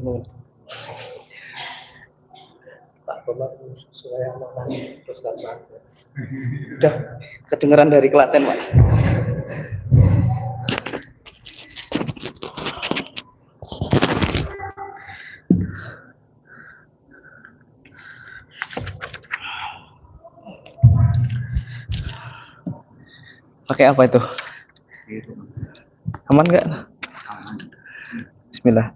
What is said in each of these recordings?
Matur Pak Komar sesuai omongan terus Pak. Udah kedengeran dari Klaten, Pak. Pakai apa itu? Aman nggak? Bismillah.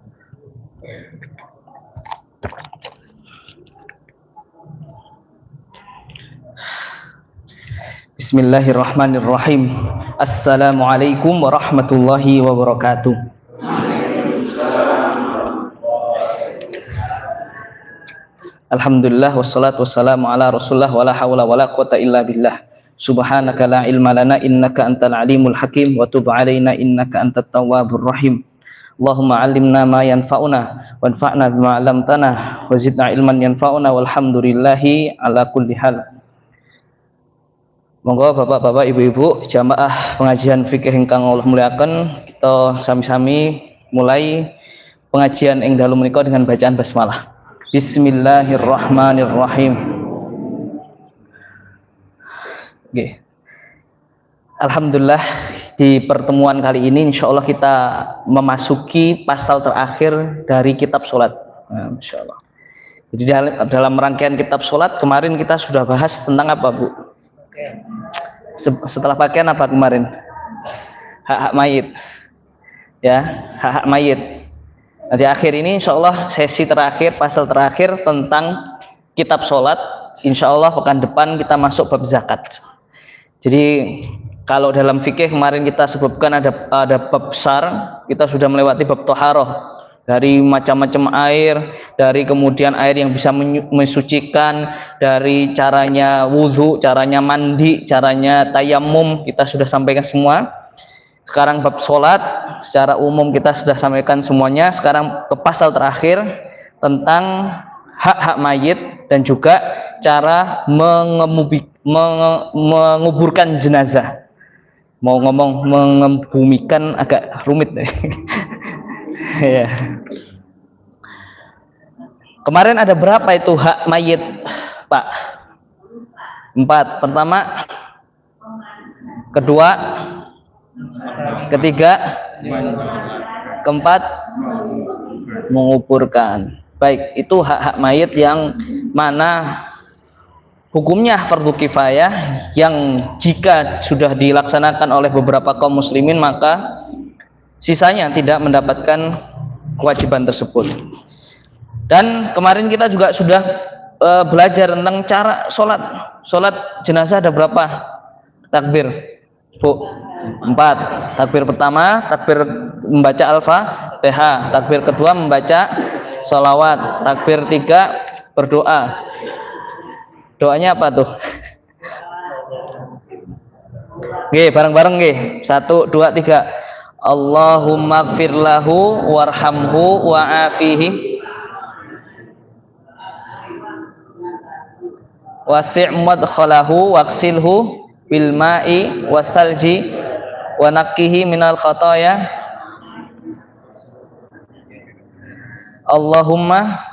Bismillahirrahmanirrahim. Assalamualaikum warahmatullahi wabarakatuh. Alhamdulillah wassalatu wassalamu ala Rasulillah wala haula wala quwata illa billah. Subhanaka la ilma lana innaka antal alimul hakim wa tub alaina innaka antat tawwabur rahim. Allahumma 'allimna ma yanfa'una wanfa'na bima 'allamtana wa zidna ilman yanfa'una walhamdulillahi ala kulli hal. Monggo bapak-bapak, ibu-ibu, jamaah pengajian fikih ingkang Allah muliaken, kita sami-sami mulai pengajian ing dalu menika dengan bacaan basmalah. Bismillahirrahmanirrahim. Nggih. Alhamdulillah di pertemuan kali ini insyaallah kita memasuki pasal terakhir dari kitab salat. Nah, insyaallah. Jadi dalam rangkaian kitab salat kemarin kita sudah bahas tentang apa, Bu? Setelah pakaian apa kemarin? Hak-hak mayit. Ya, hak-hak mayit. Nah, di akhir ini insyaallah sesi terakhir, pasal terakhir tentang kitab salat. Insyaallah pekan depan kita masuk bab zakat. Jadi kalau dalam fikih kemarin kita sebutkan ada bab besar, kita sudah melewati bab thaharah. Dari macam-macam air, dari kemudian air yang bisa mensucikan, dari caranya wudhu, caranya mandi, caranya tayamum, kita sudah sampaikan semua. Sekarang bab sholat, secara umum kita sudah sampaikan semuanya. Sekarang ke pasal terakhir tentang hak-hak mayit dan juga cara menguburkan jenazah. Mau ngomong mengebumikan agak rumit deh. Ya. Kemarin ada berapa itu hak mayit, Pak? 4. Pertama, kedua, ketiga, keempat, menguburkan. Baik, itu hak-hak mayit yang mana hukumnya fardu kifayah, yang jika sudah dilaksanakan oleh beberapa kaum muslimin maka sisanya tidak mendapatkan kewajiban tersebut. Dan kemarin kita juga sudah belajar tentang cara sholat. Sholat jenazah ada berapa takbir, Bu? 4. Takbir pertama, takbir membaca al-fatihah. Takbir kedua membaca sholawat. Takbir 3 berdoa. Doanya apa tuh? Oke, bareng-bareng nggih. 1, 2, 3. Allahumma gfir lahu warhamhu wa'afihi wasi' madkhalahu waksilhu bil ma'i wathalji wa nakkihi minal khataya. Allahumma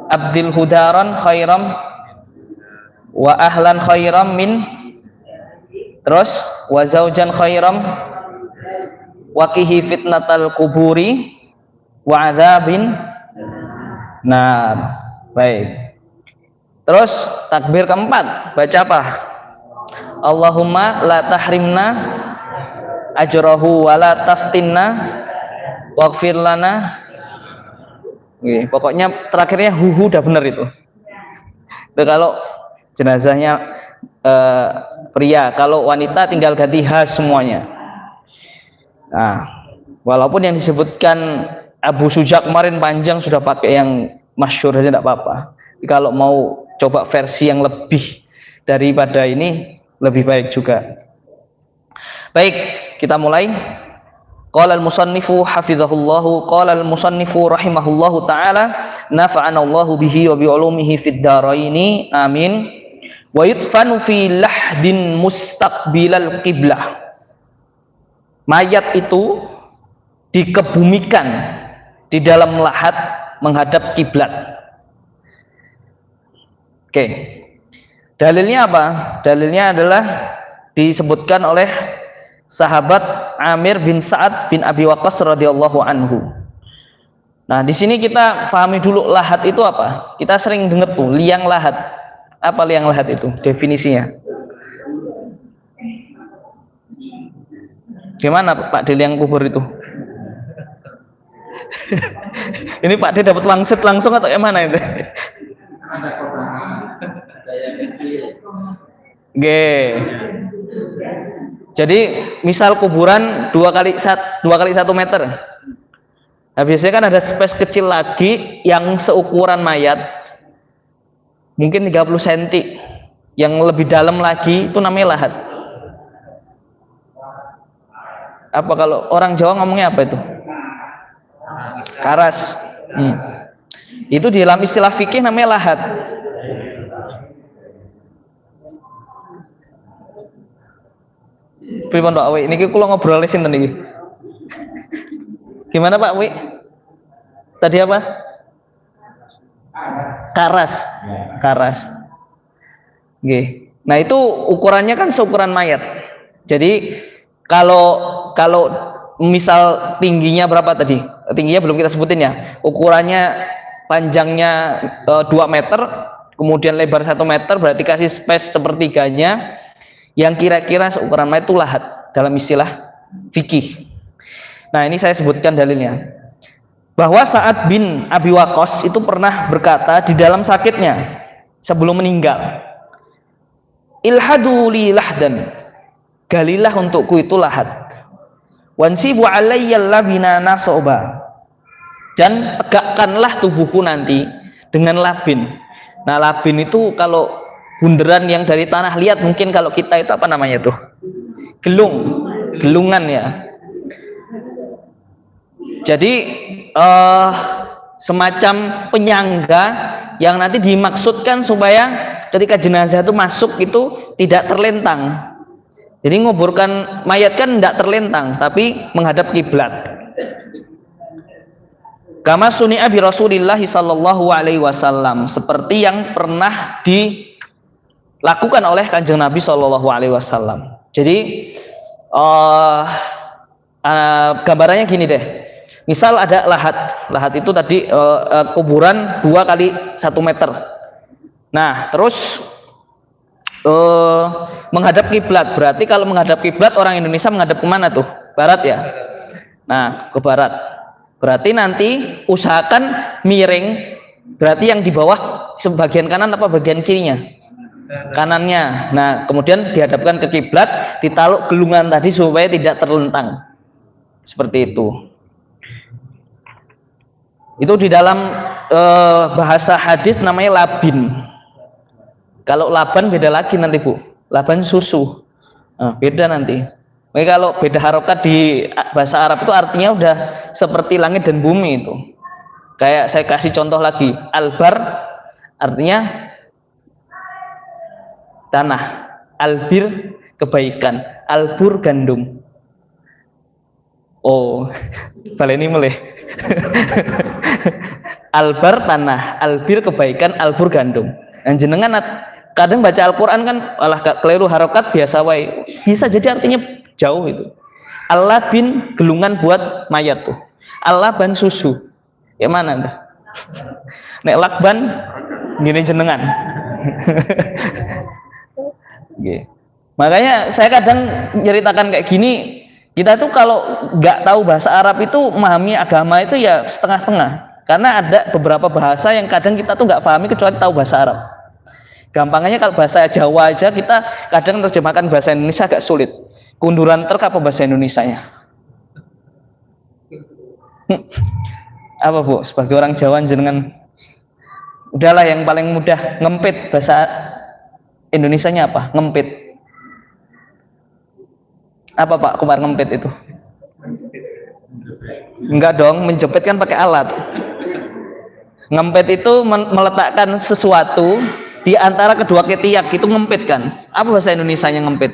abdil hudaran khairam wa ahlan khairam min, terus wa zaujan khairam waqihi fitnatal kuburi wa adzabin. Nah, baik. Terus takbir keempat baca apa? Allahumma la tahrimna ajrahu wa la taftinna waghfir lana. Oke, pokoknya terakhirnya huhu udah bener itu. Itu kalau jenazahnya pria, kalau wanita tinggal ganti has semuanya. Nah, walaupun yang disebutkan Abu Suja kemarin panjang, sudah pakai yang masyhur aja tidak apa-apa. Kalau mau coba versi yang lebih daripada ini lebih baik juga. Baik, kita mulai. Qala al-musannifu hafizahullahu, qala al-musannifu rahimahullahu taala, nafa'ana Allahu bihi wa bi ulumihi fid dharaini amin. Wa yudfanu fi lahdin mustaqbilal qiblah. Mayat itu dikebumikan, di dalam lahat menghadap kiblat. Oke. Dalilnya apa? Dalilnya adalah disebutkan oleh sahabat Amir bin Sa'ad bin Abi Waqqas radhiyallahu anhu. Nah, di sini kita pahami dulu lahat itu apa. Kita sering dengar tuh liang lahat. Apa liang lahat itu? Definisinya. Gimana Pak D liang kubur itu? Ini Pak D dapat wangsit langsung atau gimana itu? G. Jadi misal kuburan 2 kali 1 meter. Nah, biasanya kan ada space kecil lagi yang seukuran mayat, mungkin 30 cm. Yang lebih dalam lagi itu namanya lahat. Apa kalau orang Jawa ngomongnya apa itu? Karas. Itu di dalam istilah fikih namanya lahat. Pripun Pak Wi? Niki kula ngobrol sinten niki? Gimana Pak Wi? Tadi apa? Karas. Karas. Nggih. Nah, itu ukurannya kan seukuran mayat. Jadi kalau misal tingginya berapa tadi? Tingginya belum kita sebutin ya. Ukurannya panjangnya 2 meter, kemudian lebar 1 meter, berarti kasih space sepertiganya yang kira-kira seukuran mayat itu lahat dalam istilah fikih. Nah, ini saya sebutkan dalilnya. Bahwa Sa'ad bin Abi Waqqas itu pernah berkata di dalam sakitnya sebelum meninggal, ilhadu li lahdan, galilah untukku itu lahat, wansibu alayya labina nasoba, dan tegakkanlah tubuhku nanti dengan labin. Nah, labin itu kalau bunderan yang dari tanah liat, mungkin kalau kita itu apa namanya tuh? Gelungan ya. Jadi semacam penyangga yang nanti dimaksudkan supaya ketika jenazah itu masuk itu tidak terlentang. Jadi nguburkan mayat kan tidak terlentang, tapi menghadap kiblat. Kama suni'a bi Rasulillah sallallahu alaihi wasallam, seperti yang pernah dilakukan oleh Kanjeng Nabi sallallahu alaihi wasallam. Jadi gambarannya gini deh. Misal ada lahat itu tadi kuburan 2 kali 1 meter. Nah, terus menghadap kiblat. Berarti kalau menghadap kiblat orang Indonesia menghadap kemana tuh? Barat ya. Nah, ke barat. Berarti nanti usahakan miring. Berarti yang di bawah sebagian kanan apa bagian kirinya? Kanannya. Nah, kemudian dihadapkan ke kiblat, ditaluk gelungan tadi supaya tidak terlentang. Seperti itu. Itu di dalam bahasa hadis namanya labin. Kalau laban beda lagi nanti Bu. Laban susu. Beda nanti. Jadi kalau beda harokat di bahasa Arab itu artinya udah seperti langit dan bumi itu. Kayak saya kasih contoh lagi. Albar artinya tanah. Albir kebaikan. Albur gandum. Oh, baleni meleh. Albar tanah, albir kebaikan, albur gandum. Dan jenengan kadang baca Al-Quran kan malah keliru harokat biasa wae. Bisa jadi artinya jauh itu. Allah bin gelungan buat mayat tuh. Allah ban susu. Ya mana anda? Nek lakban gini jenengan. Makanya saya kadang ceritakan kayak gini. Kita tuh kalau nggak tahu bahasa Arab itu memahami agama itu ya setengah-setengah, karena ada beberapa bahasa yang kadang kita tuh nggak pahami kecuali tahu bahasa Arab. Gampangnya kalau bahasa Jawa aja kita kadang terjemahkan bahasa Indonesia agak sulit. Kunduran truk apa bahasa Indonesianya? Apa Bu? Sebagai orang Jawa jenengan, udahlah yang paling mudah, ngempit bahasa Indonesianya apa? Ngempit. Apa Pak Kumar ngempit itu? Enggak dong, menjepit kan pakai alat. Ngempit itu meletakkan sesuatu di antara kedua ketiak, itu ngempit kan? Apa bahasa Indonesianya ngempit?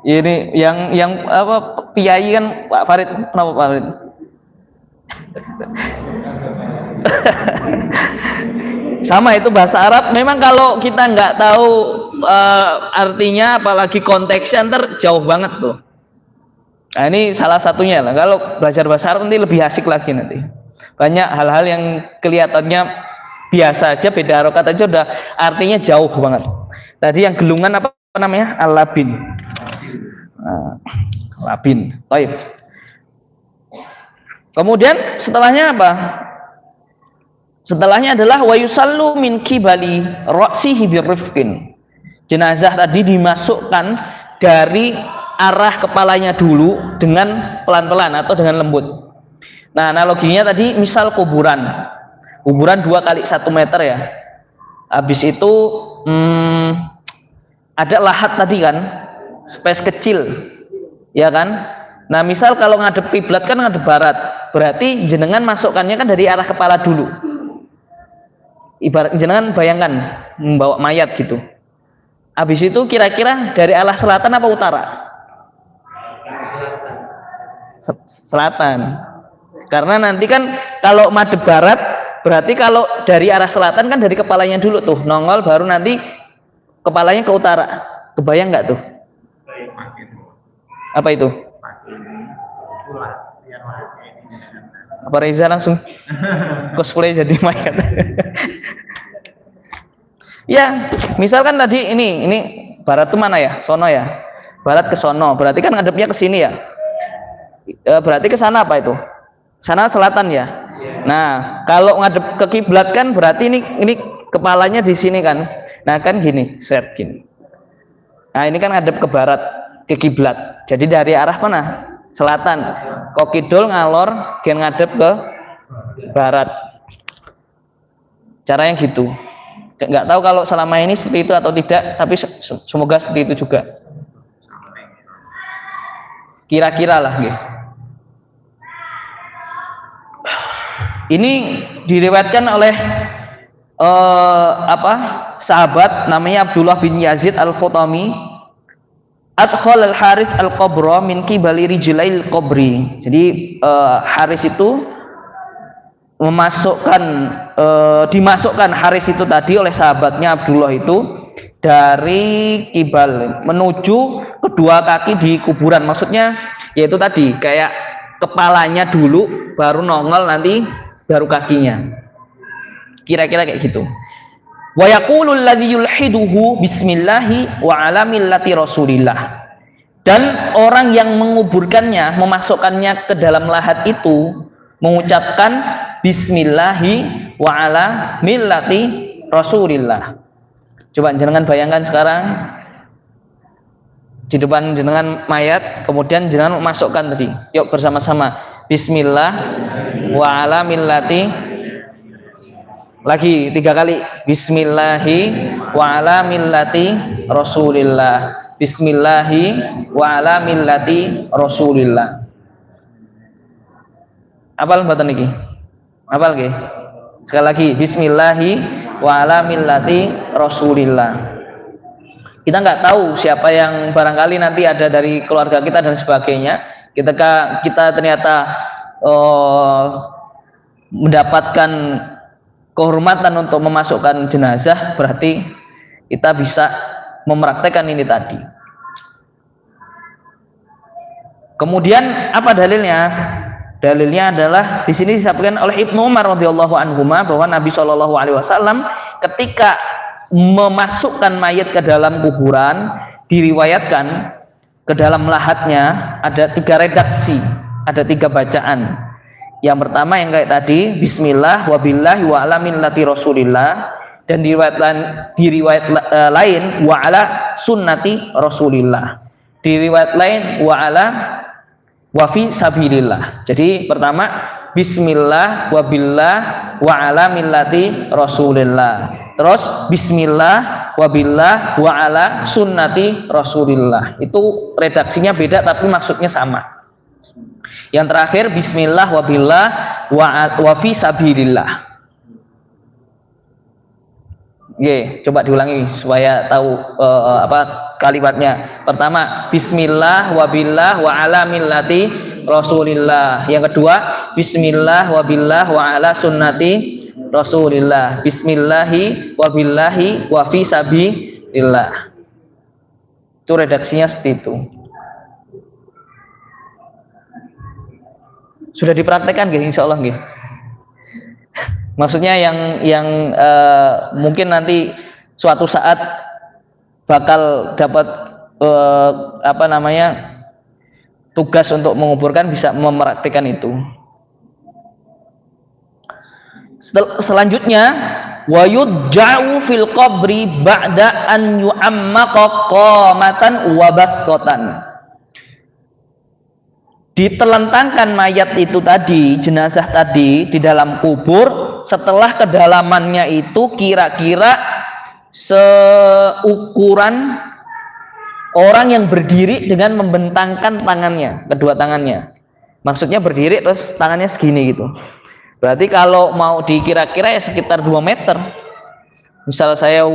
Ini yang apa Piai kan Pak Farid, kenapa Pak Farid? Sama itu bahasa Arab. Memang kalau kita nggak tahu artinya, apalagi konteksnya, ntar jauh banget tuh. Nah ini salah satunya lah. Kalau belajar bahasa Arab nanti lebih asik lagi nanti. Banyak hal-hal yang kelihatannya biasa aja, beda harokat aja udah artinya jauh banget. Tadi yang gelungan apa namanya? Al-labin. Nah, labin. Baik. Kemudian setelahnya apa? Setelahnya adalah wa yusallu min kibali ra'sihi birrifqin. Jenazah tadi dimasukkan dari arah kepalanya dulu dengan pelan-pelan atau dengan lembut. Nah, analoginya tadi misal kuburan 2 kali 1 meter ya. Habis itu ada lahat tadi kan, space kecil, ya kan? Nah, misal kalau ngadep kiblat kan ngadep barat, berarti jenengan masukkannya kan dari arah kepala dulu. Ibarat jenengan bayangkan membawa mayat gitu. Habis itu kira-kira dari arah selatan apa utara? Selatan. Karena nanti kan kalau madhep barat, berarti kalau dari arah selatan kan dari kepalanya dulu tuh nongol, baru nanti kepalanya ke utara. Kebayang nggak tuh? Apa itu? Apa Reza langsung cosplay jadi mayat? Ya, misalkan tadi ini barat tuh mana ya? Sono ya. Barat ke sono, berarti kan ngadepnya ke sini ya. Berarti ke sana apa itu? Sana selatan ya. Nah, kalau ngadep ke kiblat kan berarti ini kepalanya di sini kan. Nah, kan gini, set gini. Nah, ini kan ngadep ke barat, ke kiblat. Jadi dari arah mana? Selatan. Kok kidul ngalor, gen ngadep ke barat. Caranya gitu. Nggak tahu kalau selama ini seperti itu atau tidak, tapi semoga seperti itu juga. Kira-kira lah gitu. Ini diriwayatkan oleh sahabat namanya Abdullah bin Yazid al-Khutami, adkhal al-Harith al-qabra min qibali rijlail qabri. Jadi Haris itu dimasukkan Haris itu tadi oleh sahabatnya Abdullah itu dari kibal menuju kedua kaki di kuburan. Maksudnya yaitu tadi kayak kepalanya dulu baru nongol, nanti baru kakinya. Kira-kira kayak gitu. Wa yaqulu alladhi yulhiduhu bismillahi wa ala millati rasulillah. Dan orang yang menguburkannya, memasukkannya ke dalam lahat itu mengucapkan bismillahi wa ala millati rasulillah. Coba jenengan bayangkan sekarang di depan jenengan mayat, kemudian jenengan memasukkan tadi. Yuk bersama-sama. Bismillah wa ala millati. Lagi 3 kali. Bismillahi wa ala millati rasulillah. Bismillahi wa ala millati rasulillah. Apal mboten niki? Apal nggih? Sekali lagi, bismillahi wa ala millati rasulillah. Kita nggak tahu siapa yang barangkali nanti ada dari keluarga kita dan sebagainya. Ketika kita ternyata mendapatkan kehormatan untuk memasukkan jenazah, berarti kita bisa mempraktekkan ini tadi. Kemudian apa dalilnya? Dalilnya adalah di sini disampaikan oleh Ibnu Umar radhiyallahu anhuma bahwa Nabi Shallallahu alaihi wasallam ketika memasukkan mayat ke dalam kuburan, diriwayatkan ke dalam lahatnya ada 3 redaksi, ada 3 bacaan. Yang pertama yang kayak tadi, bismillah wabillahi wa ala millati rasulillah, dan diriwayat lain wa ala sunnati rasulillah, diriwayat lain wa ala wa fi sabilillah. Jadi pertama bismillah wabillah wa ala millati rasulillah, terus bismillah wabillah wa ala sunnati rasulillah. Itu redaksinya beda tapi maksudnya sama. Yang terakhir bismillah wabillah wa fi sabilillah. Coba diulangi supaya tahu apa kalimatnya. Pertama, bismillah wabillah wa ala millati Rasulillah. Yang kedua, bismillah wabillah wa ala sunnati Rasulillah. Bismillahi wabillahi wa fi sabilillah. Itu redaksinya seperti itu. Sudah dipraktekkan nggih insyaallah nggih. Maksudnya yang mungkin nanti suatu saat bakal dapat apa namanya tugas untuk menguburkan bisa mempraktikkan itu. Selanjutnya wa yudja'u fil qabri ba'da an yu'ammaqa qamatan wa basqatan. Ditelentangkan mayat itu tadi, jenazah tadi di dalam kubur setelah kedalamannya itu kira-kira seukuran orang yang berdiri dengan membentangkan tangannya, kedua tangannya. Maksudnya berdiri terus tangannya segini gitu. Berarti kalau mau dikira-kira ya sekitar 2 meter. Misal saya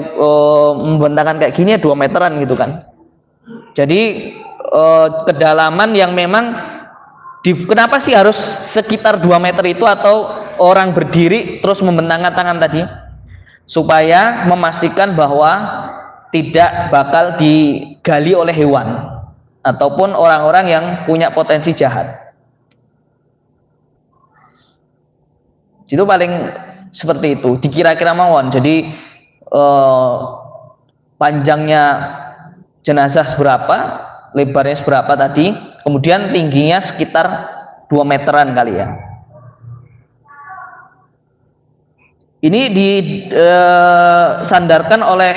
membentangkan kayak gini ya 2 meteran gitu kan. Jadi kedalaman yang memang kenapa sih harus sekitar 2 meter itu atau orang berdiri terus membentangkan tangan tadi? Supaya memastikan bahwa tidak bakal digali oleh hewan ataupun orang-orang yang punya potensi jahat. Itu paling seperti itu, dikira-kira mawon. Jadi panjangnya jenazah seberapa, lebarnya seberapa tadi, kemudian tingginya sekitar 2 meteran kali ya. Ini disandarkan oleh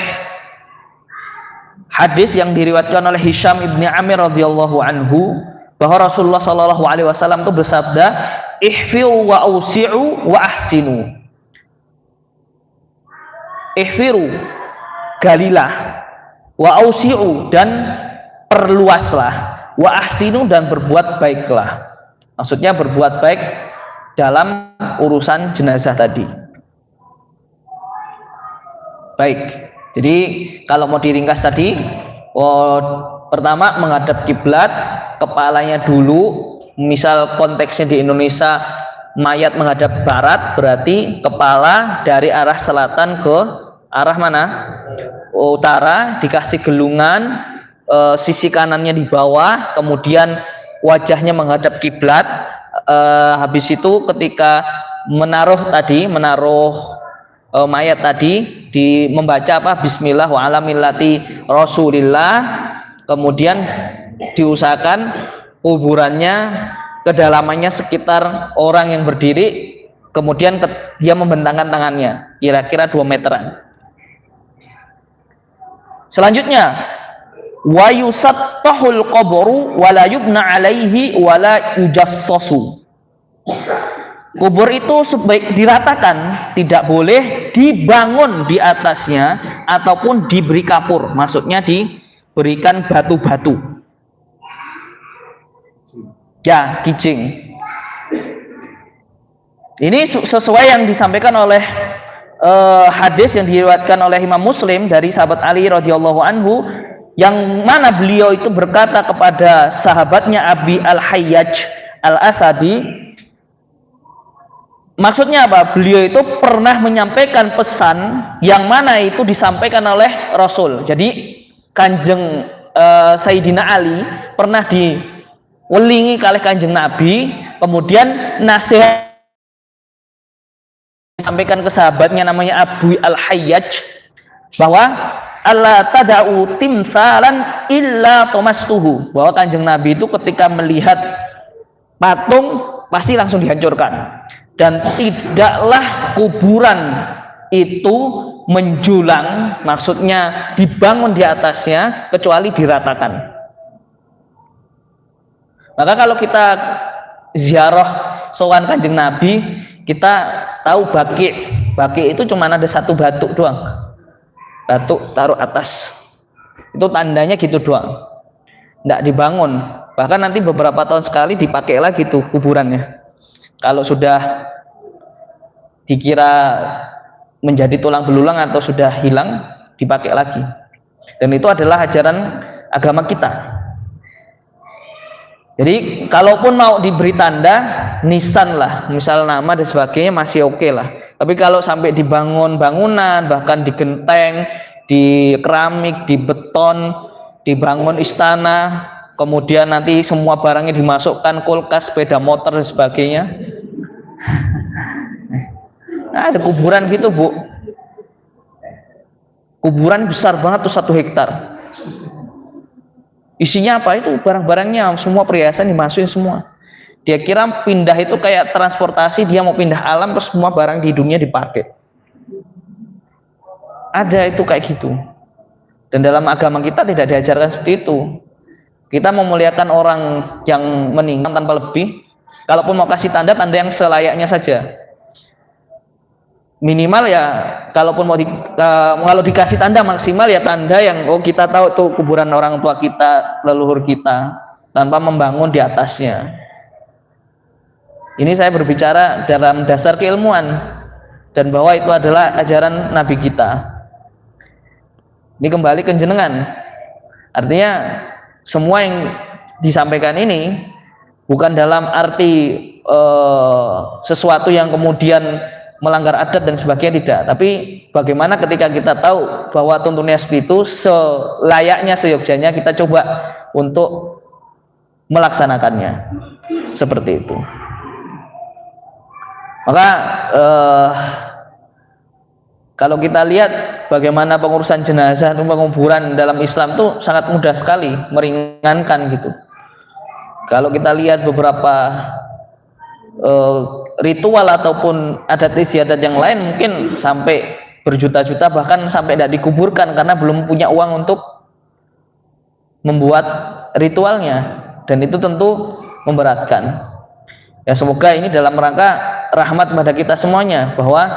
hadis yang diriwayatkan oleh Hisham ibni Amir radhiyallahu anhu bahwa Rasulullah Shallallahu alaihi wasallam itu bersabda, ihfiru wa ausi'u wa ahsinu. Ihfiru, galilah, wa ausi'u, dan perluaslah, wa ahsinu, dan berbuat baiklah. Maksudnya berbuat baik dalam urusan jenazah tadi. Baik, jadi kalau mau diringkas tadi, pertama menghadap kiblat, kepalanya dulu. Misal konteksnya di Indonesia mayat menghadap barat, berarti kepala dari arah selatan ke arah mana? Utara, dikasih gelungan, sisi kanannya di bawah, kemudian wajahnya menghadap kiblat. Habis itu ketika menaruh mayat tadi membaca apa? Bismillah wa ala millati Rasulillah. Kemudian diusahakan kuburannya kedalamannya sekitar orang yang berdiri, kemudian dia membentangkan tangannya kira-kira 2 meteran. Selanjutnya, wa yusattahul qabru wa la yubna alaihi wa la yujassasu. Kubur itu sebaik diratakan, tidak boleh dibangun di atasnya ataupun diberi kapur, maksudnya diberikan batu-batu. Ya, kijing. Ini sesuai yang disampaikan oleh hadis yang diriwayatkan oleh Imam Muslim dari sahabat Ali radhiyallahu anhu, yang mana beliau itu berkata kepada sahabatnya Abi Al-Hayyaj Al-Asadi. Maksudnya apa? Beliau itu pernah menyampaikan pesan yang mana itu disampaikan oleh Rasul. Jadi Kanjeng Sayyidina Ali pernah welingi kalih Kanjeng Nabi, kemudian nasihat disampaikan ke sahabatnya namanya Abu Al-Hayyaj bahwa alla tada'u timsalan illa tomastuhu, bahwa Kanjeng Nabi itu ketika melihat patung pasti langsung dihancurkan, dan tidaklah kuburan itu menjulang, maksudnya dibangun di atasnya, kecuali diratakan. Maka kalau kita ziarah sowan Kanjeng Nabi, kita tahu baki itu cuma ada 1 batu doang, batu taruh atas, itu tandanya gitu doang, tidak dibangun. Bahkan nanti beberapa tahun sekali dipakai lagi tuh kuburannya. Kalau sudah dikira menjadi tulang belulang atau sudah hilang dipakai lagi. Dan itu adalah ajaran agama kita. Jadi kalaupun mau diberi tanda nisan lah, misal nama dan sebagainya masih oke lah. Tapi kalau sampai dibangun bangunan, bahkan di genteng, di keramik, di beton, dibangun istana, kemudian nanti semua barangnya dimasukkan, kulkas, sepeda motor dan sebagainya. Nah, ada kuburan gitu, Bu. Kuburan besar banget tuh 1 hektar. Isinya apa? Itu barang-barangnya, semua perhiasan dimasukin semua. Dia kira pindah itu kayak transportasi, dia mau pindah alam terus semua barang di dunia dipakai. Ada itu kayak gitu. Dan dalam agama kita tidak diajarkan seperti itu. Kita memuliakan orang yang meninggal tanpa lebih. Kalaupun mau kasih tanda yang selayaknya saja. Minimal ya, kalaupun mau kalau dikasih tanda maksimal ya tanda yang kita tahu tuh kuburan orang tua kita, leluhur kita, tanpa membangun di atasnya. Ini saya berbicara dalam dasar keilmuan dan bahwa itu adalah ajaran Nabi kita. Ini kembali ke jenengan. Artinya semua yang disampaikan ini bukan dalam arti sesuatu yang kemudian melanggar adat dan sebagainya, tidak. Tapi bagaimana ketika kita tahu bahwa tuntunannya seperti itu, selayaknya, seyogyanya kita coba untuk melaksanakannya seperti itu. Maka kalau kita lihat bagaimana pengurusan jenazah atau penguburan dalam Islam itu sangat mudah sekali, meringankan gitu. Kalau kita lihat beberapa ritual ataupun adat istiadat yang lain mungkin sampai berjuta-juta, bahkan sampai tidak dikuburkan karena belum punya uang untuk membuat ritualnya, dan itu tentu memberatkan. Ya, semoga ini dalam rangka rahmat pada kita semuanya, bahwa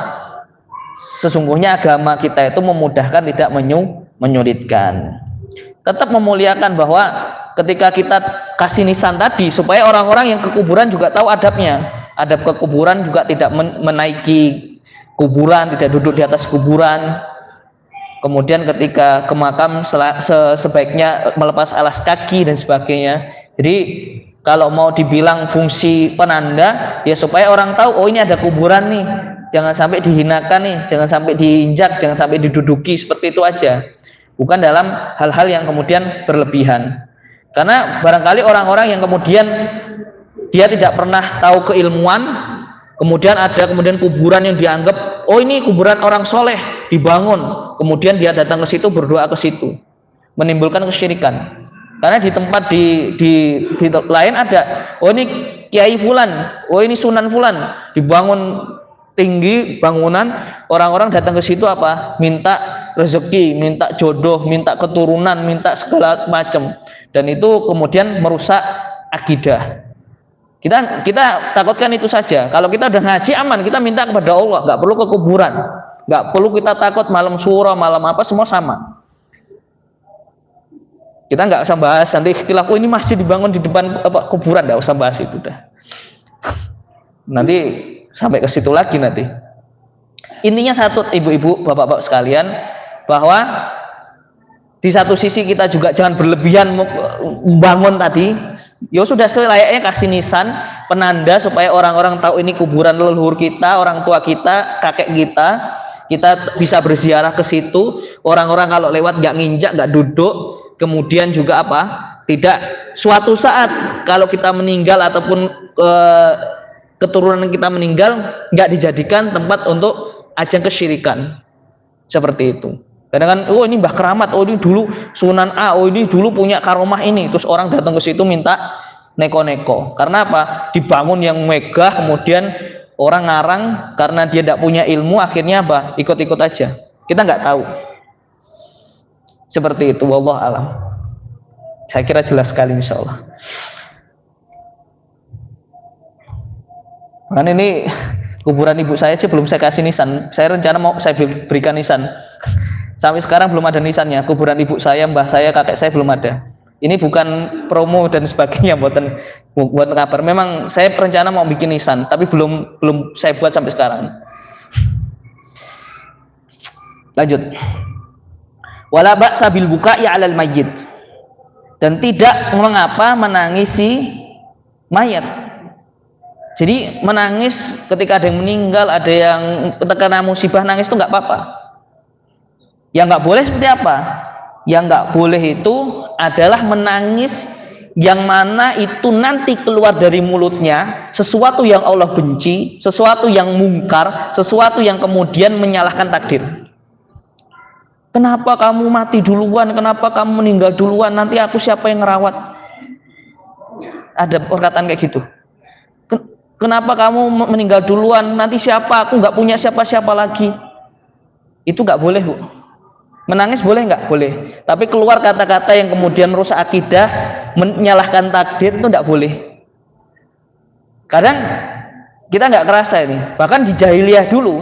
sesungguhnya agama kita itu memudahkan, tidak menyulitkan. Tetap memuliakan, bahwa ketika kita kasih nisan tadi supaya orang-orang yang ke kuburan juga tahu adabnya. Adab ke kuburan juga tidak menaiki kuburan, tidak duduk di atas kuburan. Kemudian ketika ke makam sebaiknya melepas alas kaki dan sebagainya. Jadi kalau mau dibilang fungsi penanda ya supaya orang tahu, oh ini ada kuburan nih. Jangan sampai dihinakan nih, jangan sampai diinjak, jangan sampai diduduki, seperti itu aja. Bukan dalam hal-hal yang kemudian berlebihan. Karena barangkali orang-orang yang kemudian dia tidak pernah tahu keilmuan, kemudian ada kuburan yang dianggap, oh ini kuburan orang soleh dibangun, kemudian dia datang ke situ, berdoa ke situ, menimbulkan kesyirikan. Karena di tempat di lain ada, oh ini kiai fulan, oh ini sunan fulan, dibangun tinggi bangunan, orang-orang datang ke situ apa? Minta rezeki, minta jodoh, minta keturunan, minta segala macam, dan itu kemudian merusak akidah. Kita takutkan itu saja. Kalau kita udah ngaji aman, kita minta kepada Allah, nggak perlu ke kuburan, nggak perlu kita takut malam surah, malam apa, semua sama. Kita nggak usah bahas nanti ikhtilaf, oh ini masih dibangun di depan kuburan, nggak usah bahas itu dah. Nanti sampai ke situ lagi nanti. Intinya satu, ibu-ibu, bapak-bapak sekalian, bahwa di satu sisi kita juga jangan berlebihan membangun tadi. Ya sudah, selayaknya kasih nisan, penanda supaya orang-orang tahu ini kuburan leluhur kita, orang tua kita, kakek kita. Kita bisa berziarah ke situ. Orang-orang kalau lewat nggak nginjak, nggak duduk. Kemudian juga apa? Tidak suatu saat kalau kita meninggal ataupun keturunan kita meninggal, nggak dijadikan tempat untuk ajang kesyirikan seperti itu. Kadang-kadang, oh ini Mbah Keramat, oh ini dulu Sunan A, oh ini dulu punya karomah ini, terus orang datang ke situ minta neko-neko. Karena apa? Dibangun yang megah, kemudian orang ngarang karena dia tidak punya ilmu, akhirnya apa? Ikut-ikut aja. Kita nggak tahu. Seperti itu, wallah alam. Saya kira jelas sekali, insya Allah. Kan ini kuburan ibu saya aja belum saya kasih nisan. Saya rencana mau saya berikan nisan. Sampai sekarang belum ada nisannya. Kuburan ibu saya, mbah saya, kakek saya belum ada. Ini bukan promo dan sebagainya, buat kabar. Memang saya rencana mau bikin nisan, tapi belum saya buat sampai sekarang. Lanjut. Wala ba'sa bil buka'i 'alal mayyit. Dan tidak mengapa menangisi mayat. Jadi menangis ketika ada yang meninggal, ada yang terkena musibah, nangis itu nggak apa-apa. Yang nggak boleh seperti apa? Yang nggak boleh itu adalah menangis yang mana itu nanti keluar dari mulutnya sesuatu yang Allah benci, sesuatu yang mungkar, sesuatu yang kemudian menyalahkan takdir. Kenapa kamu mati duluan? Kenapa kamu meninggal duluan? Nanti aku siapa yang ngerawat? Ada perkataan kayak gitu. Kenapa kamu meninggal duluan? Nanti siapa? Aku nggak punya siapa-siapa lagi. Itu nggak boleh, Bu. Menangis boleh nggak? Boleh. Tapi keluar kata-kata yang kemudian merusak akidah, menyalahkan takdir, itu nggak boleh. Kadang kita nggak kerasa ini. Bahkan di jahiliyah dulu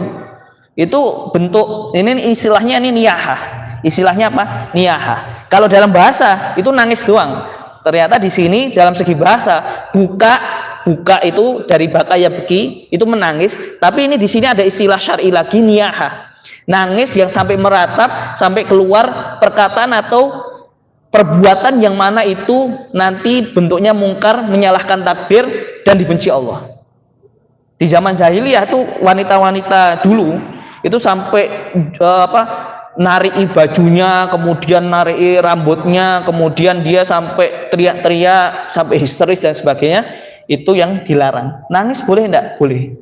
itu bentuk ini istilahnya ini niyahah. Istilahnya apa? Niyahah. Kalau dalam bahasa itu nangis doang. Ternyata di sini dalam segi bahasa buka itu dari baka ya beki itu menangis, tapi ini di sini ada istilah syar'i lagi niyahah, nangis yang sampai meratap sampai keluar perkataan atau perbuatan yang mana itu nanti bentuknya mungkar, menyalahkan takdir dan dibenci Allah. Di zaman jahiliyah tuh wanita-wanita dulu itu sampai narik bajunya, kemudian narik rambutnya, kemudian dia sampai teriak-teriak sampai histeris dan sebagainya. Itu yang dilarang. Nangis boleh enggak? Boleh.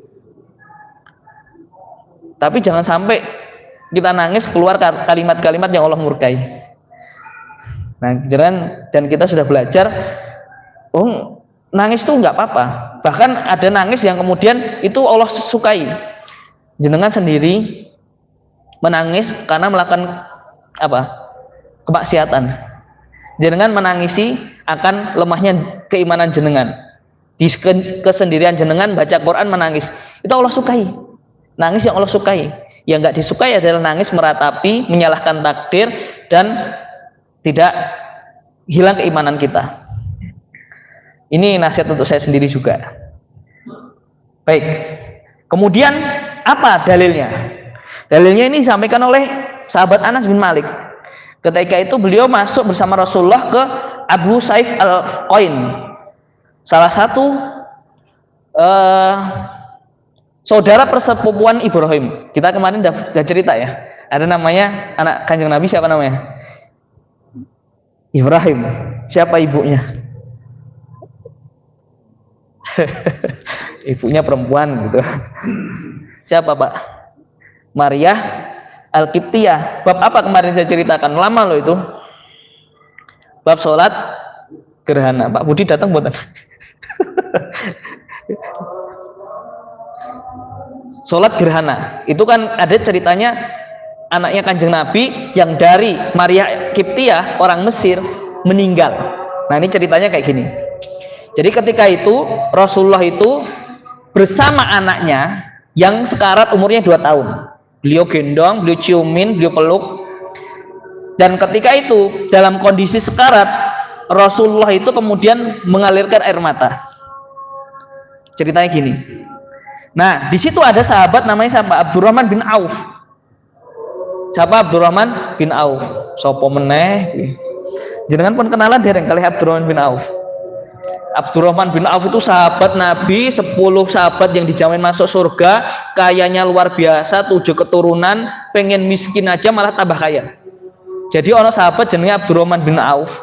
Tapi jangan sampai kita nangis keluar kalimat-kalimat yang Allah murkai. Nah, dan kita sudah belajar, nangis itu enggak apa-apa. Bahkan ada nangis yang kemudian itu Allah sukai. Jenengan sendiri menangis karena melakukan apa? Kemaksiatan. Jenengan menangisi akan lemahnya keimanan jenengan. Di kesendirian jenengan baca Quran menangis, itu Allah sukai. Nangis yang Allah sukai. Yang nggak disukai adalah nangis meratapi, menyalahkan takdir dan tidak hilang keimanan kita. Ini nasihat untuk saya sendiri juga. Baik. Kemudian apa dalilnya? Dalilnya ini disampaikan oleh sahabat Anas bin Malik. Ketika itu beliau masuk bersama Rasulullah ke Abu Saif al-Qain, salah satu saudara persepupuan Ibrahim. Kita kemarin udah cerita ya. Ada namanya anak Kanjeng Nabi, siapa namanya? Ibrahim. Siapa ibunya? Ibunya perempuan gitu. Siapa, Pak? Maria Al-Qibtiyah. Bab apa kemarin saya ceritakan? Lama loh itu. Bab sholat gerhana. Pak Budi datang buatan. Sholat gerhana itu kan ada ceritanya anaknya Kanjeng Nabi yang dari Maria Qibtiyah orang Mesir meninggal. Nah ini ceritanya kayak gini. Jadi ketika itu Rasulullah itu bersama anaknya yang sekarat umurnya 2 tahun. Beliau gendong, beliau ciumin, beliau peluk. Dan ketika itu dalam kondisi sekarat Rasulullah itu kemudian mengalirkan air mata. Ceritanya gini. Nah, di situ ada sahabat namanya siapa? Abdurrahman bin Auf. Siapa Abdurrahman bin Auf? Sopo meneh? Jenengan pun kenalan dereng kali Abdurrahman bin Auf. Abdurrahman bin Auf itu sahabat Nabi, 10 sahabat yang dijamin masuk surga, kayanya luar biasa, 7 keturunan, pengen miskin aja malah tambah kaya. Jadi orang sahabat jenenge Abdurrahman bin Auf,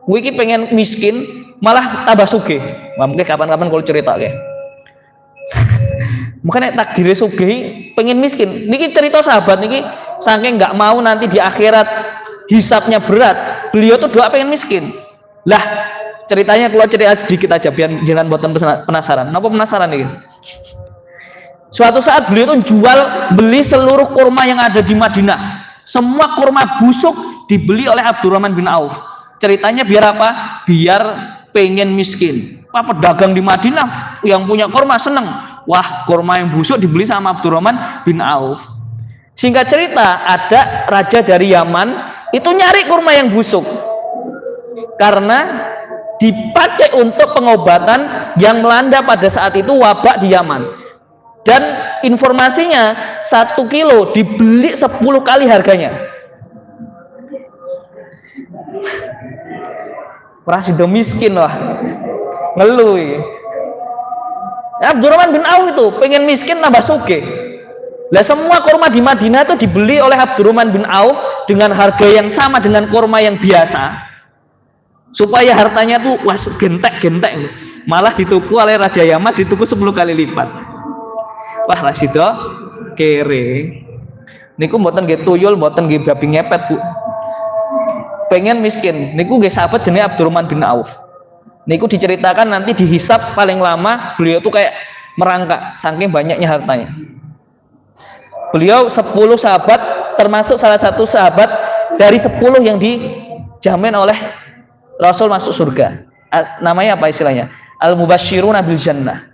kuwi pengen miskin malah tambah sugih. Mungkin kapan-kapan kalau cerita ya. Makanya takdirnya sugih pengen miskin. Niki cerita sahabat niki saking nggak mau nanti di akhirat hisabnya berat, beliau tuh doa pengen miskin. Lah ceritanya keluar cerita sedikit aja biar jangan buatan penasaran. Kenapa penasaran nih? Suatu saat beliau tuh beli seluruh kurma yang ada di Madinah. Semua kurma busuk dibeli oleh Abdurrahman bin Auf. Ceritanya biar apa? Biar pengen miskin. Pak pedagang di Madinah yang punya kurma seneng. Wah, kurma yang busuk dibeli sama Abdurrahman bin Auf. Singkat cerita, ada raja dari Yaman itu nyari kurma yang busuk karena dipakai untuk pengobatan yang melanda pada saat itu wabak di Yaman. Dan informasinya 1 kilo dibeli 10 kali harganya. Rasido miskin wah, ngeluh. Abdurrahman bin Auf itu pengen miskin tambah sugih. Lah semua kurma di Madinah itu dibeli oleh Abdurrahman bin Auf dengan harga yang sama dengan kurma yang biasa, supaya hartanya tuh wah gentek-gentek. Malah dituku oleh Raja Yaman, dituku 10 kali lipat. Wah Rasido kere. Niku mboten nggih tuyul, mboten nggih babi ngepet, Bu. Pengen miskin. Niku nggih sahabat jenenge Abdurrahman bin Auf. Niku diceritakan nanti dihisap paling lama beliau tuh kayak merangkak saking banyaknya hartanya. Beliau 10 sahabat termasuk salah satu sahabat dari 10 yang dijamin oleh Rasul masuk surga. Namanya apa istilahnya? Al-Mubasysyiruna bil Jannah.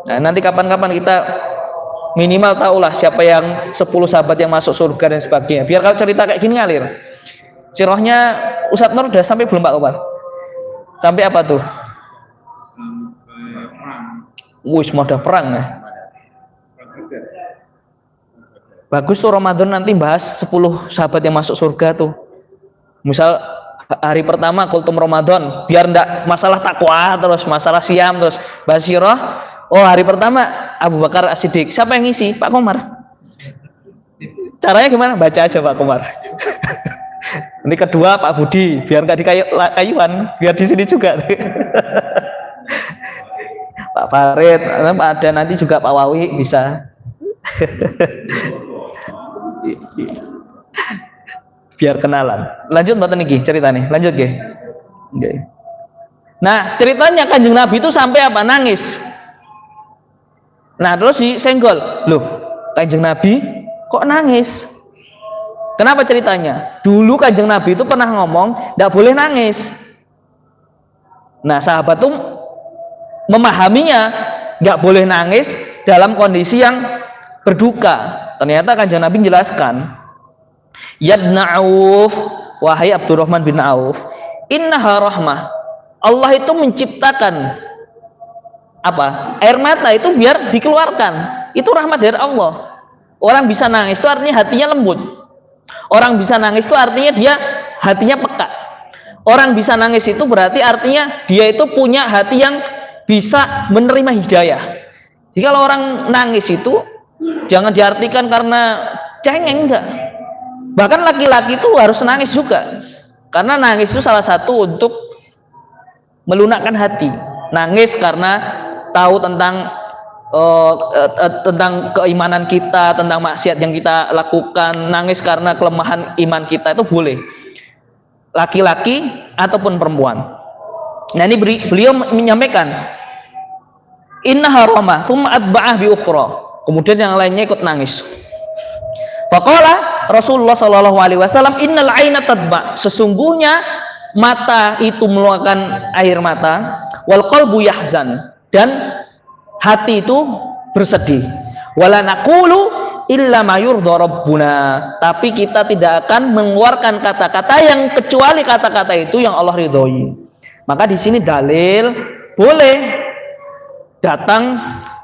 Nah, nanti kapan-kapan kita minimal tahulah siapa yang 10 sahabat yang masuk surga dan sebagainya. Biar kalau cerita kayak gini ngalir. Sirahnya Ustadz Nur udah sampai belum Pak Umar? Sampai apa tuh? Sampai perang. Wih, sudah perang ya. Bagus tuh Ramadan nanti bahas 10 sahabat yang masuk surga tuh. Misal hari pertama kultum Ramadan, biar ndak masalah takwa terus, masalah siam terus, bahas sirah. Oh, hari pertama Abu Bakar As-Siddiq. Siapa yang ngisi? Pak Komar. Caranya gimana? Baca aja Pak Komar. Nanti kedua Pak Budi, biar nggak dikayuan, biar di sini juga. Pak Farid, ada nanti juga Pak Wawi bisa. Biar kenalan. Lanjut mboten niki ceritanya. Lanjut nggih. Nggih. Nah, ceritanya Kanjeng Nabi itu sampai apa? Nangis. Nah, terus disenggol. Loh, Kanjeng Nabi kok nangis? Kenapa ceritanya? Dulu Kanjeng Nabi itu pernah ngomong tidak boleh nangis. Nah, sahabat tuh memahaminya nggak boleh nangis dalam kondisi yang berduka. Ternyata Kanjeng Nabi menjelaskan, Yabna Auf, wahai Abdurrahman bin Auf, innaha rahmah. Allah itu menciptakan apa? Air mata itu biar dikeluarkan. Itu rahmat dari Allah. Orang bisa nangis itu artinya hatinya lembut. Orang bisa nangis itu artinya dia hatinya peka. Orang bisa nangis itu berarti artinya dia itu punya hati yang bisa menerima hidayah. Jadi kalau orang nangis itu jangan diartikan karena cengeng, enggak. Bahkan laki-laki itu harus nangis juga. Karena nangis itu salah satu untuk melunakkan hati. Nangis karena tahu tentang keimanan kita, tentang maksiat yang kita lakukan. Nangis karena kelemahan iman kita itu boleh. Laki-laki ataupun perempuan. Nah, ini beliau menyampaikan innaha rahmah tsumma atba'ah bi ukhra. Kemudian yang lainnya ikut nangis. Faqala Rasulullah sallallahu alaihi wasallam, innal aina tadba. Sesungguhnya mata itu mengeluarkan air mata, wal qalbu yahzan, dan hati itu bersedih. Wala naqulu illa ma yurda rabbuna. Tapi kita tidak akan mengeluarkan kata-kata yang kecuali kata-kata itu yang Allah ridhoi. Maka di sini dalil boleh datang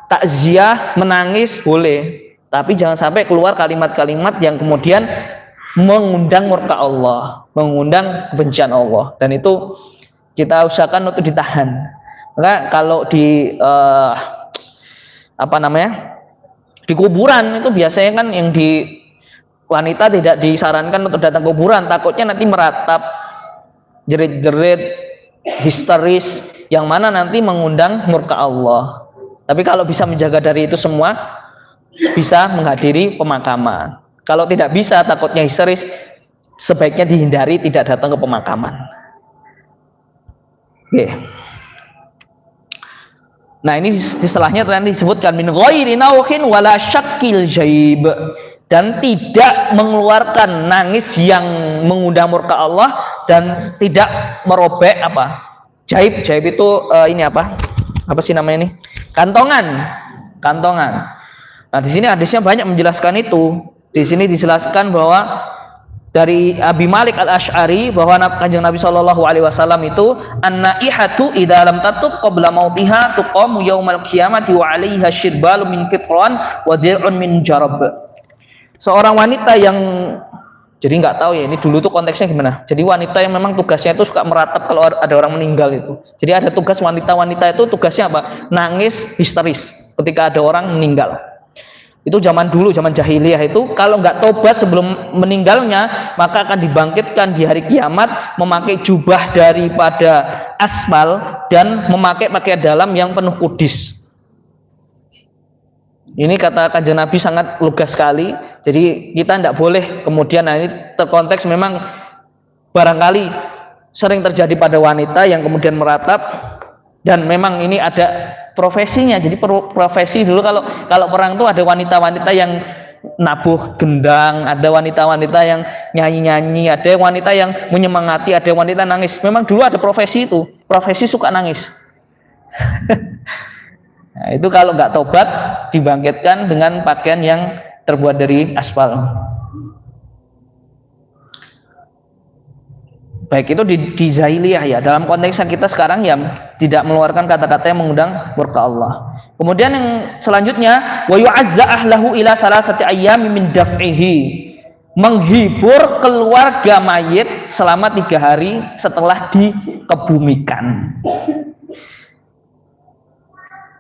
takziah, menangis boleh, tapi jangan sampai keluar kalimat-kalimat yang kemudian mengundang murka Allah, mengundang kebencian Allah, dan itu kita usahakan untuk ditahan. Maka kalau di di kuburan itu biasanya kan yang di wanita tidak disarankan untuk datang kuburan, takutnya nanti meratap, jerit-jerit, histeris, yang mana nanti mengundang murka Allah. Tapi kalau bisa menjaga dari itu semua, bisa menghadiri pemakaman. Kalau tidak bisa, takutnya histeris, sebaiknya dihindari, tidak datang ke pemakaman. Oke. Nah, ini istilahnya tadi disebutkan min ghairi nawhin wala syakkil jaib, dan tidak mengeluarkan nangis yang mengundang murka Allah dan tidak merobek apa? Jaib. Jaib itu ini apa? Apa sih namanya ini? Kantongan. Nah, di sini hadisnya banyak menjelaskan itu. Di sini dijelaskan bahwa dari Abi Malik Al-Asy'ari bahwa Kanjeng Nabi Shallallahu alaihi wasallam itu an-naihatu idza lam tatub qabla mautiha tuqamu yaumal qiyamati wa 'alaiha syirbalu min qitran wa dir'un min jarab. Seorang wanita yang, jadi nggak tahu ya ini dulu tuh konteksnya gimana. Jadi wanita yang memang tugasnya itu suka meratap kalau ada orang meninggal itu. Jadi ada tugas wanita-wanita itu tugasnya apa? Nangis histeris ketika ada orang meninggal. Itu zaman dulu, zaman jahiliyah itu kalau nggak tobat sebelum meninggalnya maka akan dibangkitkan di hari kiamat memakai jubah daripada aspal dan memakai pakaian dalam yang penuh kudis. Ini kata Kanjeng Nabi sangat lugas sekali. Jadi kita tidak boleh kemudian, nah ini terkonteks memang barangkali sering terjadi pada wanita yang kemudian meratap dan memang ini ada profesinya. Jadi profesi dulu kalau perang itu ada wanita-wanita yang nabuh gendang, ada wanita-wanita yang nyanyi-nyanyi, ada wanita yang menyemangati, ada wanita nangis. Memang dulu ada profesi itu, profesi suka nangis. Nah, itu kalau nggak tobat dibangkitkan dengan pakaian yang terbuat dari aspal. Baik itu di jahiliyah ya. Dalam konteks kita sekarang ya tidak mengeluarkan kata-kata yang mengundang murka Allah. Kemudian yang selanjutnya wa yu'azza ahlahu ila thalathati ayyamin min daf'ihi. Menghibur keluarga mayit selama 3 hari setelah dikebumikan.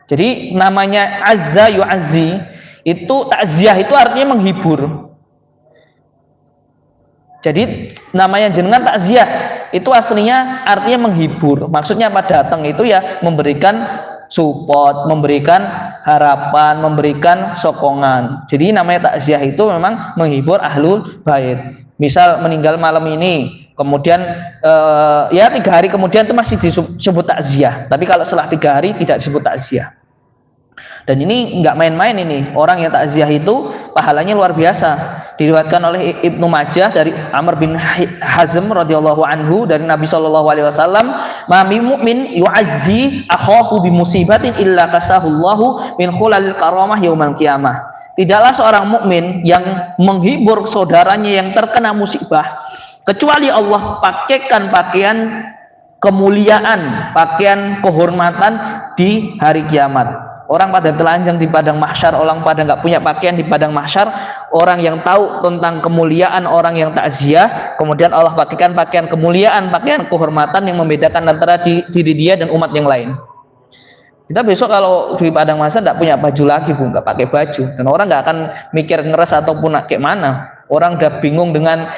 Jadi namanya azza yu'azzi itu takziah itu artinya menghibur. Jadi namanya jenengan takziah itu aslinya artinya menghibur. Maksudnya apa? Datang itu ya memberikan support, memberikan harapan, memberikan sokongan. Jadi namanya takziah itu memang menghibur ahlul bait. Misal meninggal malam ini, kemudian ya 3 hari kemudian itu masih disebut takziah. Tapi kalau setelah 3 hari tidak disebut takziah. Dan ini nggak main-main ini. Orang yang takziah itu pahalanya luar biasa. Diriwayatkan oleh Ibnu Majah dari Amr bin Hazm radhiyallahu anhu dari Nabi sallallahu alaihi wasallam, "Ma min mu'min yu'azzi akhahu bi musibatin illa kasahullahu min khulalil karamah yaumil qiyamah." Tidaklah seorang mukmin yang menghibur saudaranya yang terkena musibah kecuali Allah pakaikan pakaian kemuliaan, pakaian kehormatan di hari kiamat. Orang pada telanjang di padang mahsyar, orang pada nggak punya pakaian di padang mahsyar. Orang yang tahu tentang kemuliaan orang yang takziah, kemudian Allah pakaikan pakaian kemuliaan, pakaian kehormatan yang membedakan antara diri dia dan umat yang lain. Kita besok kalau di padang mahsyar nggak punya baju lagi, Bu, nggak pakai baju, dan orang nggak akan mikir ngeres ataupun kayak mana. Orang udah bingung dengan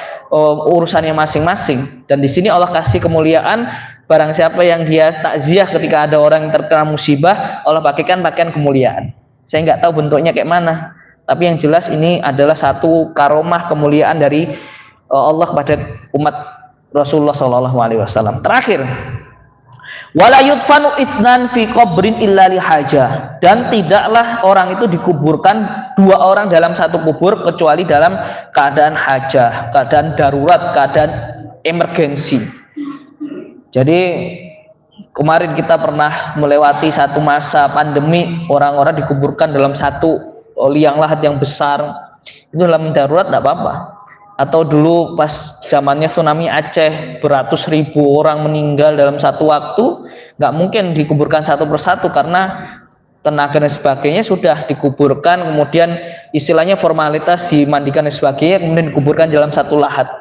urusannya masing-masing. Dan di sini Allah kasih kemuliaan. Barang siapa yang dia takziah ketika ada orang yang terkena musibah, Allah pakaikan pakaian kemuliaan. Saya nggak tahu bentuknya kayak mana, tapi yang jelas ini adalah satu karomah kemuliaan dari Allah kepada umat Rasulullah SAW. Terakhir, wala yudfanu itsnan fi qabrin illa li hajah, dan tidaklah orang itu dikuburkan 2 orang dalam satu kubur kecuali dalam keadaan hajah, keadaan darurat, keadaan emergensi. Jadi kemarin kita pernah melewati satu masa pandemi, orang-orang dikuburkan dalam satu liang lahat yang besar. Itu dalam darurat tidak apa-apa. Atau dulu pas zamannya tsunami Aceh, beratus ribu orang meninggal dalam satu waktu, nggak mungkin dikuburkan satu persatu karena tenaga dan sebagainya sudah dikuburkan, kemudian istilahnya formalitas dimandikan dan sebagainya, kemudian dikuburkan dalam satu lahat.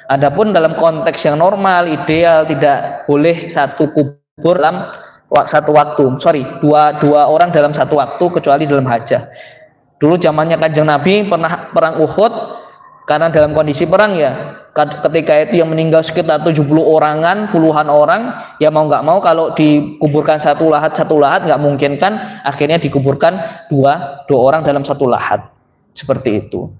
Adapun dalam konteks yang normal, ideal, tidak boleh satu kubur dalam satu waktu. Dua orang dalam satu waktu kecuali dalam hajah. Dulu zamannya Kanjeng Nabi pernah perang Uhud, karena dalam kondisi perang ya, ketika itu yang meninggal sekitar 70 orangan, puluhan orang, ya mau nggak mau kalau dikuburkan satu lahat nggak mungkin kan, akhirnya dikuburkan dua orang dalam satu lahat. Seperti itu.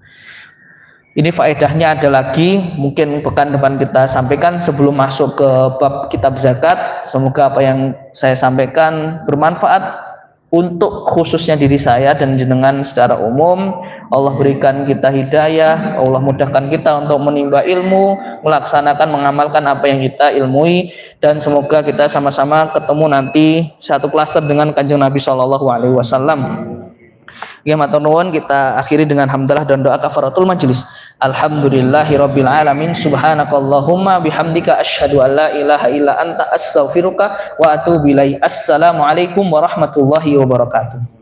Ini faedahnya ada lagi, mungkin pekan depan kita sampaikan sebelum masuk ke bab kitab zakat. Semoga apa yang saya sampaikan bermanfaat untuk khususnya diri saya dan jenengan secara umum. Allah berikan kita hidayah, Allah mudahkan kita untuk menimba ilmu, melaksanakan, mengamalkan apa yang kita ilmui, dan semoga kita sama-sama ketemu nanti satu klaster dengan Kanjeng Nabi SAW. Ya matur nuwun, kita akhiri dengan hamdalah dan doa kafaratul majelis. Alhamdulillahirabbil alamin, subhanakallahumma bihamdika asyhadu an la ilaha illa anta astaghfiruka wa atubu ilaik. Assalamualaikum warahmatullahi wabarakatuh.